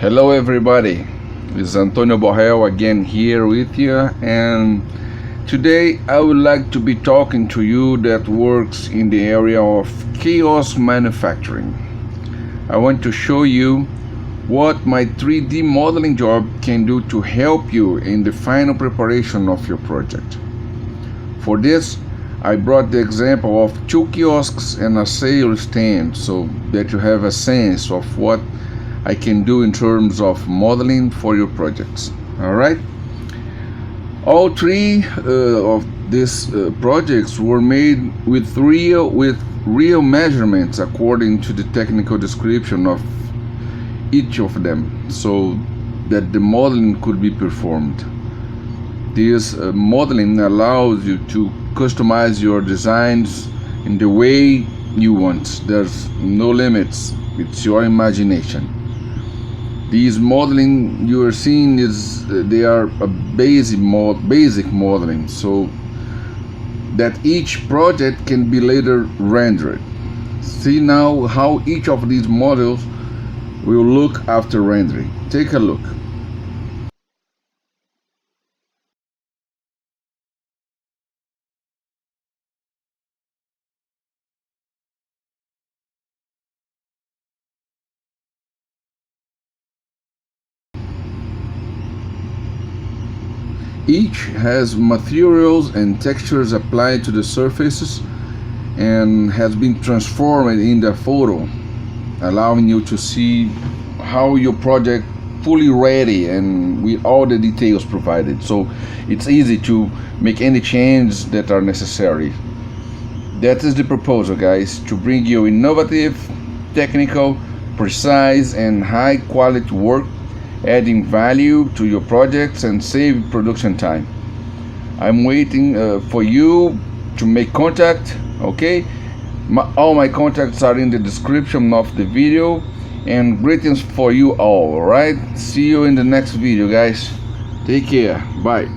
Hello everybody, it's Antonio Borrell again here with you, and today I would like to be talking to you that works in the area of kiosk manufacturing. I want to show you what my 3D modeling job can do to help you in the final preparation of your project. For this, I brought the example of 2 kiosks and a sales stand so that you have a sense of what I can do in terms of modeling for your projects. All right. All three of these projects were made with real measurements according to the technical description of each of them, so that the modeling could be performed. This modeling allows you to customize your designs in the way you want. There's no limits. It's your imagination. These modeling you are seeing they are a basic modeling, so that each project can be later rendered. See now how each of these models will look after rendering. Take a look. Each has materials and textures applied to the surfaces and has been transformed in the photo, allowing you to see how your project fully ready and with all the details provided. So it's easy to make any changes that are necessary. That is the proposal, guys, to bring you innovative, technical, precise and high quality work, adding value to your projects and save production time. I'm waiting for you to make contact. Okay, all my contacts are in the description of the video, and greetings for you all. All right, see you in the next video, guys. Take care. Bye.